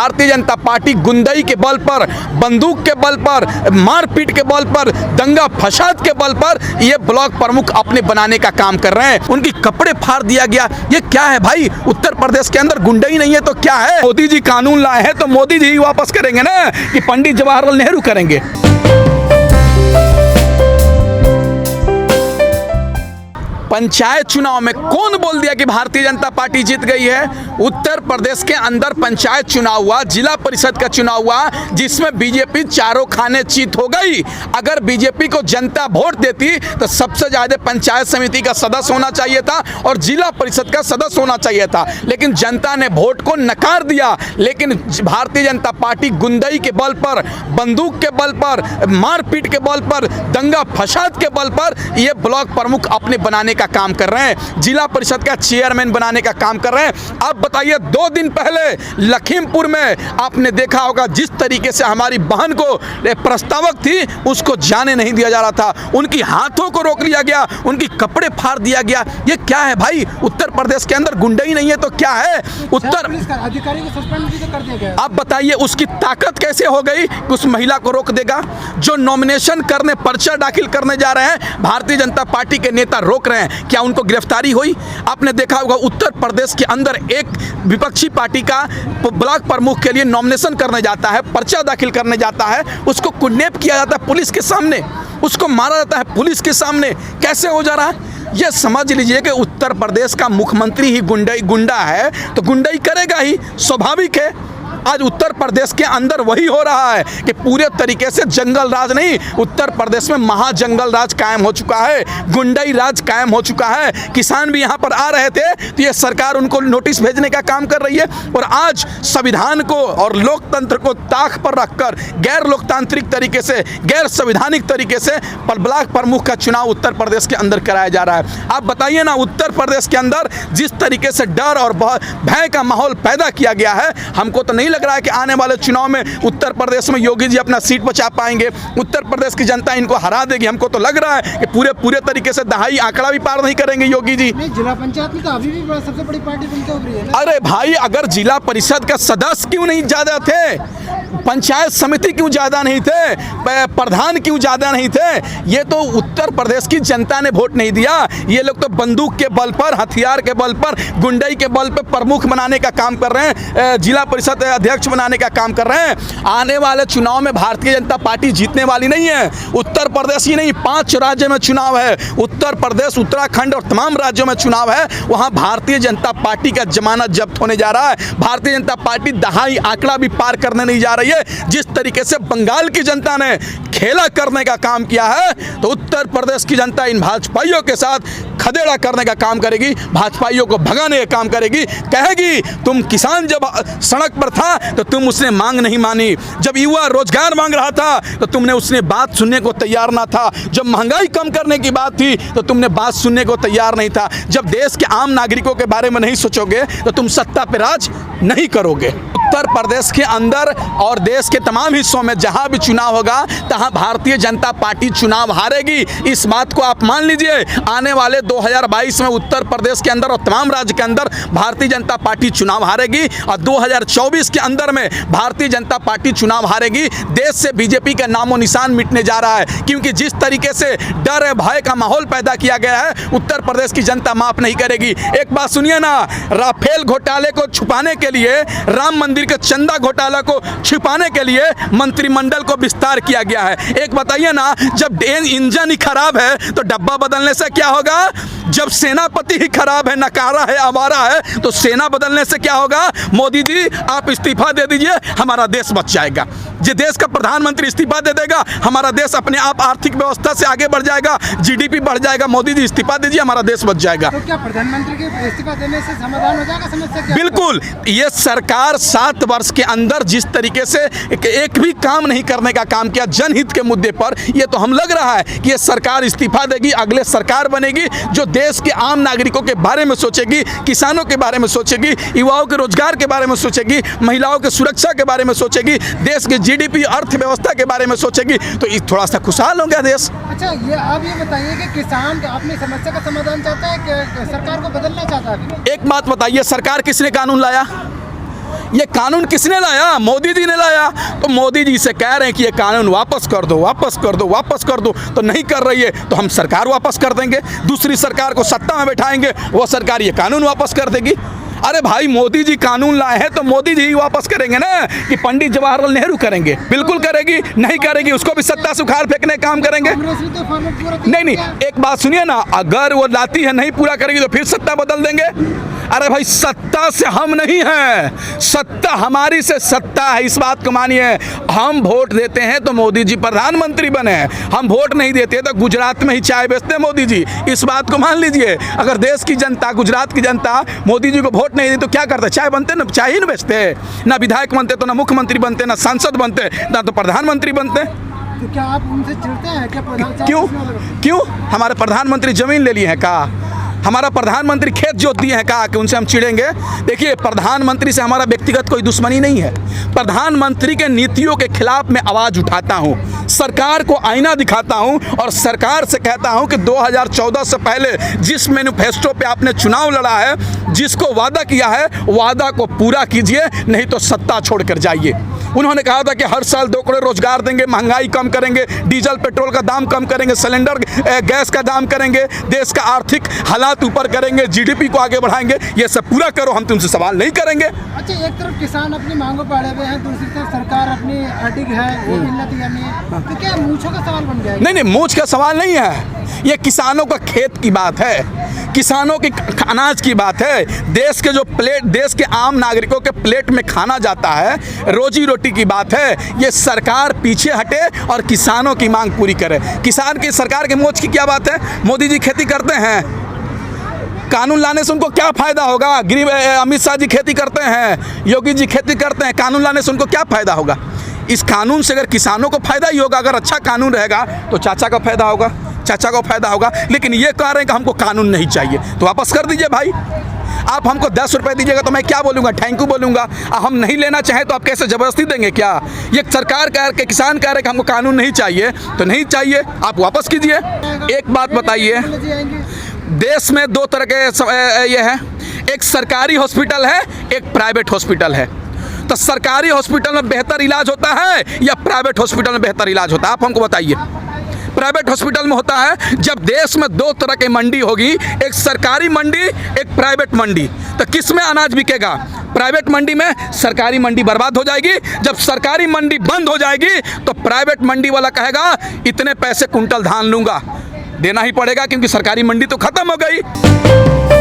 Bharatiya Janata party गुंडई के बल पर, बंदूक के बल पर, मारपीट के बल पर, दंगा फसाद के बल पर ये ब्लॉक प्रमुख अपने बनाने का काम कर रहे हैं। उनकी कपड़े फाड़ दिया गया। ये क्या है भाई? उत्तर प्रदेश के अंदर गुंडई नहीं है तो क्या है? मोदी जी कानून लाए हैं तो मोदी जी ही वापस करेंगे ना कि पंडित जवाहरलाल नेहरू करेंगे? पंचायत चुनाव में कौन बोल दिया कि भारतीय जनता पार्टी जीत गई है? उत्तर प्रदेश के अंदर पंचायत चुनाव हुआ, जिला परिषद का चुनाव हुआ, जिसमें बीजेपी चारों खाने जीत हो गई। अगर बीजेपी को जनता वोट देती तो सबसे ज्यादा पंचायत समिति का सदस्य होना चाहिए था और जिला परिषद का सदस्य होना चाहिए था, लेकिन जनता ने वोट को नकार दिया। लेकिन भारतीय जनता पार्टी गुंडई के बल पर, बंदूक के बल पर, मारपीट के बल पर, दंगा फसाद के बल पर ये ब्लॉक प्रमुख अपने बनाने का काम कर रहे हैं, जिला परिषद का चेयरमैन बनाने का काम कर रहे हैं। अब बताइए, 2 दिन पहले लखीमपुर में आपने देखा होगा जिस तरीके से हमारी बहन को प्रस्तावक थी उसको जाने नहीं दिया जा रहा था, उनकी हाथों को रोक लिया गया, उनकी कपड़े फाड़ दिया गया। ये क्या है भाई? उत्तर प्रदेश के अंदर गुंडई नहीं है तो क्या है? उत्तर अधिकारी को सस्पेंड भी तो कर दिया गया। अब बताइए उसकी ताकत कैसे हो गई कि उस महिला को रोक देगा? जो नॉमिनेशन करने, पर्चा दाखिल करने जा रहे हैं, भारतीय जनता पार्टी के नेता रोक रहे हैं, क्या उनको गिरफ्तारी हुई? आपने देखा होगा उत्तर प्रदेश के अंदर एक विपक्षी पार्टी का ब्लॉक प्रमुख के लिए नॉमिनेशन करने जाता है, पर्चा दाखिल करने जाता है, उसको किडनैप किया जाता है पुलिस के सामने, उसको मारा जाता है पुलिस के सामने। कैसे हो जा रहा है? ये समझ लीजिए कि उत्तर प्रदेश का मुख्यमंत्री ही गुंडा है तो गुंडई करेगा ही, स्वाभाविक है। आज उत्तर प्रदेश के अंदर वही हो रहा है कि पूरे तरीके से जंगल राज नहीं, उत्तर प्रदेश में महाजंगल राज कायम हो चुका है, गुंडई राज कायम हो चुका है। किसान भी यहाँ पर आ रहे थे तो ये सरकार उनको नोटिस भेजने का काम कर रही है और आज संविधान को और लोकतंत्र को ताक पर रखकर गैर लोकतांत्रिक तरीके से, गैर संवैधानिक तरीके से ब्लॉक प्रमुख का चुनाव उत्तर प्रदेश के अंदर कराया जा रहा है। आप बताइए ना, उत्तर प्रदेश के अंदर जिस तरीके से डर और भय का माहौल पैदा किया गया है, हमको तो नहीं लग रहा है कि आने वाले चुनाव में उत्तर प्रदेश में योगी जी अपना सीट बचा पाएंगे, उत्तर प्रदेश की जनता इनको हरा देगी। हमको तो लग रहा है कि पूरे तरीके से दहाई आंकड़ा भी पार नहीं करेंगे योगी जी। नहीं, जिला पंचायत में तो अभी भी सबसे बड़ी पार्टी बनकर उभरी है ना। अरे भाई, अगर जिला परिषद का सदस्य क्यों नहीं ज्यादा थे, पंचायत समिति क्यों ज्यादा नहीं थे, प्रधान क्यों ज्यादा नहीं थे? ये तो उत्तर प्रदेश की जनता ने वोट नहीं दिया। ये लोग तो बंदूक के बल पर, हथियार के बल पर, गुंडई के बल पर प्रमुख बनाने का काम कर रहे हैं, जिला परिषद अध्यक्ष बनाने का काम कर रहे हैं। आने वाले चुनाव में भारतीय जनता पार्टी जीतने वाली नहीं है। उत्तर प्रदेश ही नहीं, 5 राज्य में चुनाव है, उत्तर प्रदेश, उत्तराखंड और तमाम राज्यों में चुनाव है। वहां भारतीय जनता पार्टी का जमानत जब्त होने जा रहा है। भारतीय जनता पार्टी दहाई आंकड़ा भी पार करने नहीं जा रही है। जिस तरीके से बंगाल की जनता ने खेला करने का काम किया है, तो उत्तर प्रदेश की जनता इन भाजपाइयों के साथ खदेड़ा करने का काम करेगी, भाजपाइयों को भगाने का काम करेगी। कहेगी तुम किसान जब सड़क पर था तो तुम उसने मांग नहीं मानी, जब युवा रोजगार मांग रहा था तो तुमने उसने बात सुनने को तैयार ना था, जब महंगाई कम करने की बात थी तो तुमने बात सुनने को तैयार नहीं था, जब देश के आम नागरिकों के बारे में नहीं सोचोगे तो तुम सत्ता पे राज नहीं करोगे। उत्तर प्रदेश के अंदर और देश के तमाम हिस्सों में जहां भी चुनाव होगा तहां भारतीय जनता पार्टी चुनाव हारेगी। इस बात को आप मान लीजिए। आने वाले 2022 में उत्तर प्रदेश के अंदर और तमाम राज्य के अंदर भारतीय जनता पार्टी चुनाव हारेगी और 2024 के अंदर में भारतीय जनता पार्टी चुनाव हारेगी। देश से बीजेपी का नामो निशान मिटने जा रहा है, क्योंकि जिस तरीके से डर है, भय का माहौल पैदा किया गया है, उत्तर प्रदेश की जनता माफ नहीं करेगी। एक बात सुनिए ना, राफेल घोटाले को छुपाने के लिए, राम मंदिर के चंदा घोटाला को छिपाने के लिए मंत्रिमंडल को विस्तार किया गया है। एक बताइए ना, जब इंजन ही खराब है तो डब्बा बदलने से क्या होगा? जब सेनापति ही खराब है, नकारा है, आवारा है, तो सेना बदलने से क्या होगा? मोदी जी आप इस्तीफा दे दीजिए, हमारा देश बच जाएगा। जो देश का प्रधानमंत्री इस्तीफा दे देगा, हमारा देश अपने आप आर्थिक व्यवस्था से आगे बढ़ जाएगा, जीडीपी बढ़ जाएगा। मोदी जी इस्तीफा दीजिए, हमारा देश बच जाएगा। तो क्या प्रधानमंत्री के इस्तीफा देने से समाधान हो जाएगा समस्या? बिल्कुल। ये सरकार 7 वर्ष के अंदर जिस तरीके से एक भी काम नहीं करने का काम किया जनहित के मुद्दे पर, ये तो हम लग रहा है कि ये सरकार इस्तीफा देगी, अगले सरकार बनेगी जो देश के आम नागरिकों के बारे में सोचेगी, किसानों के बारे में सोचेगी, युवाओं के रोजगार के बारे में सोचेगी, महिलाओं के सुरक्षा के बारे में सोचेगी, देश के जीडीपी अर्थव्यवस्था के बारे में सोचेगी, तो ये थोड़ा सा खुशहाल हो गया देश। अच्छा, ये आप ये बताइए कि किसान अपनी समस्या का समाधान चाहता है कि सरकार को बदलना चाहता है? एक बात बताइए, सरकार किसने कानून लाया? ये कानून किसने लाया? मोदी जी ने लाया। तो मोदी जी से कह रहे हैं कि ये कानून वापस कर दो, वापस कर दो, वापस कर दो, तो नहीं कर रही है तो हम सरकार वापस कर देंगे, दूसरी सरकार को सत्ता में बैठाएंगे, वो सरकार ये कानून वापस कर देगी। अरे भाई, मोदी जी कानून लाए हैं तो मोदी जी ही वापस करेंगे ना, कि पंडित जवाहरलाल नेहरू करेंगे? बिल्कुल करेगी। नहीं करेगी उसको भी सत्ता से उखाड़ फेंकने का काम करेंगे। नहीं, एक बात सुनिए ना, अगर वो लाती है नहीं पूरा करेगी तो फिर सत्ता बदल देंगे। अरे भाई, सत्ता से हम नहीं हैं, सत्ता हमारी से सत्ता है, इस बात को मानिए। हम वोट देते हैं तो मोदी जी प्रधानमंत्री बने, हम वोट नहीं देते तो गुजरात में ही चाय बेचते हैं मोदी जी, इस बात को मान लीजिए। अगर देश की जनता, गुजरात की जनता मोदी जी को वोट नहीं दी तो क्या करते? चाय बनते ना, चाय ही ना बेचते, ना विधायक बनते तो ना मुख्यमंत्री बनते, ना सांसद बनते, ना तो प्रधानमंत्री बनते। तो क्या आप उनसे चिढ़ते हैं क्या? क्यों? हमारे प्रधानमंत्री जमीन ले लिए हैं का? हमारा प्रधानमंत्री खेत जोत दिए हैं कहा कि उनसे हम चिढ़ेंगे? देखिए, प्रधानमंत्री से हमारा व्यक्तिगत कोई दुश्मनी नहीं है। प्रधानमंत्री के नीतियों के खिलाफ मैं आवाज़ उठाता हूं, सरकार को आईना दिखाता हूं और सरकार से कहता हूं कि 2014 से पहले जिस मैनिफेस्टो पे आपने चुनाव लड़ा है, जिसको वादा किया है, वादा को पूरा कीजिए, नहीं तो सत्ता छोड़कर जाइए। उन्होंने कहा था कि हर साल 2 करोड़ रोजगार देंगे, महंगाई कम करेंगे, डीजल पेट्रोल का दाम कम करेंगे, सिलेंडर गैस का दाम करेंगे, देश का आर्थिक हालात ऊपर करेंगे, जीडीपी को आगे बढ़ाएंगे। ये सब पूरा करो, हम तुमसे सवाल नहीं करेंगे। अच्छा, एक तरफ किसान अपनी मांगों पर अड़े हुए हैं, दूसरी तरफ सरकार अपनी अडिग है, वो मिलना तैयार नहीं है, तो क्या मूंछों का सवाल बन जाएगा? नहीं, मूंछ का सवाल नहीं है, ये किसानों का खेत की बात है, किसानों के अनाज की बात है। देश के जो प्लेट, देश के आम नागरिकों के प्लेट में खाना जाता है, रोजी रोटी की बात है। ये सरकार पीछे हटे और किसानों की मांग पूरी करे। किसान की, सरकार के मोच की क्या बात है? मोदी जी खेती करते हैं, कानून लाने से उनको क्या फायदा होगा? अमित शाह जी खेती करते हैं, योगी जी खेती करते हैं, कानून लाने से उनको क्या फायदा होगा? इस कानून से अगर किसानों को फायदा ही होगा, अगर अच्छा कानून रहेगा तो चाचा का फायदा होगा, चाचा को फायदा होगा। लेकिन ये कह रहे हैं कि हमको कानून नहीं चाहिए, तो वापस कर दीजिए भाई। आप हमको 10 रुपए दीजिएगा तो मैं क्या बोलूँगा? थैंक यू बोलूँगा। हम नहीं लेना चाहें तो आप कैसे ज़बरदस्ती देंगे क्या? ये सरकार कह के, किसान कह रहे कि हमको कानून नहीं चाहिए, तो नहीं चाहिए, आप वापस कीजिए। एक बात बताइए, देश में 2 तरह के ये है, एक सरकारी हॉस्पिटल है, एक प्राइवेट हॉस्पिटल है। तो सरकारी हॉस्पिटल में बेहतर इलाज होता है या प्राइवेट हॉस्पिटल में बेहतर इलाज होता है? आप हमको बताइए। प्राइवेट हॉस्पिटल में होता है। जब देश में 2 तरह की मंडी होगी, एक सरकारी मंडी, एक प्राइवेट मंडी, तो किस में अनाज बिकेगा? प्राइवेट मंडी में। सरकारी मंडी बर्बाद हो जाएगी। जब सरकारी मंडी बंद हो जाएगी तो प्राइवेट मंडी वाला कहेगा इतने पैसे कुंटल धान लूंगा, देना ही पड़ेगा क्योंकि सरकारी मंडी तो खत्म हो गई।